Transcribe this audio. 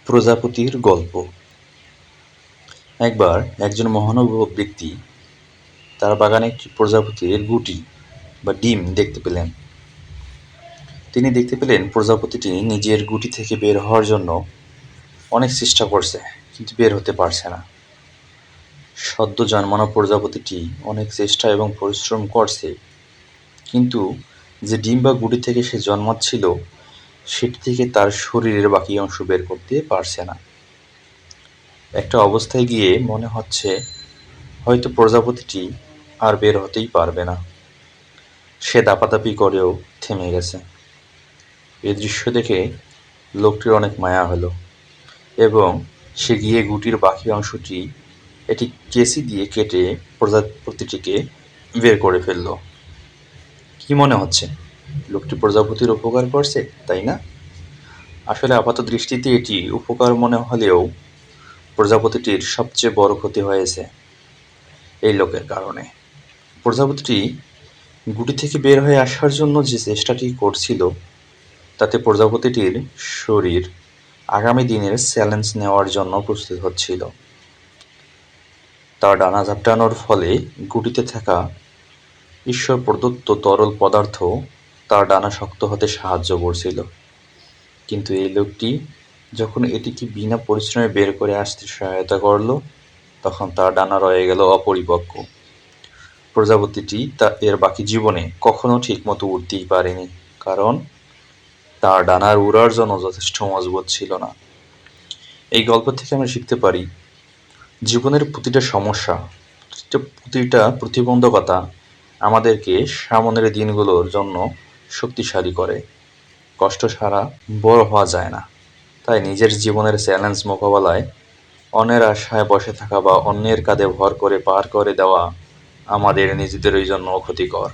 প্রজাপতির গল্প। একবার একজন মহানুভব ব্যক্তি তার বাগানে একটি প্রজাপতির গুটি বা ডিম দেখতে পেলেন। তিনি দেখতে পেলেন প্রজাপতিটি নিজের গুটি থেকে বের হওয়ার জন্য অনেক চেষ্টা করছে, কিন্তু বের হতে পারছে না। সদ্য জন্মানো প্রজাপতিটি অনেক চেষ্টা এবং পরিশ্রম করছে, কিন্তু যে ডিম বা গুটি থেকে সে জন্মাচ্ছিল সেটি থেকে তার শরীরের বাকি অংশ বের করতে পারছে না। একটা অবস্থায় গিয়ে মনে হচ্ছে হয়তো প্রজাপতিটি আর বের হতেই পারবে না। সে দাপাদাপি করেও থেমে গেছে। এই দৃশ্য দেখে লোকটির অনেক মায়া হলো এবং সে গিয়ে গুটির বাকি অংশটি একটি কেঁচি দিয়ে কেটে প্রজাপতিটিকে বের করে ফেলল। কি মনে হচ্ছে, লোকটি প্রজাপতির উপকার করছে, তাই না? আসলে আপাত দৃষ্টিতে এটি উপকার মনে হলেও প্রজাপতিটির সবচেয়ে বড় ক্ষতি হয়েছে এই লোকের কারণে। প্রজাপতিটি গুটি থেকে বের হয়ে আসার জন্য যে চেষ্টাটি করছিল, তাতে প্রজাপতিটির শরীর আগামী দিনের চ্যালেঞ্জ নেওয়ার জন্য প্রস্তুত হচ্ছিল। তার ডানা ঝাপটানোর ফলে গুটিতে থাকা ঈশ্বর প্রদত্ত তরল পদার্থ তার ডানা শক্ত হতে সাহায্য করছিল। কিন্তু এই লোকটি যখন এটিকে বিনা পরিশ্রমে বের করে আসতে সহায়তা করল, তখন তার ডানা রয়ে গেল অপরিপক্ক। প্রজাপতিটি এর বাকি জীবনে কখনো ঠিকমতো উড়তেই পারেনি, কারণ তার ডানার উড়ার জন্য যথেষ্ট মজবুত ছিল না। এই গল্প থেকে আমরা শিখতে পারি, জীবনের প্রতিটা সমস্যা, প্রতিটা প্রতিবন্ধকতা আমাদেরকে সামনের দিনগুলোর জন্য শক্তিশালী করে। কষ্ট ছাড়া বড় হওয়া যায় না। তাই নিজের জীবনের চ্যালেঞ্জ মোকাবেলায় অন্যের আশায় বসে থাকা বা অন্যের কাঁধে ভর করে পার করে দেওয়া আমাদের নিজেদেরই জন্য ক্ষতিকর।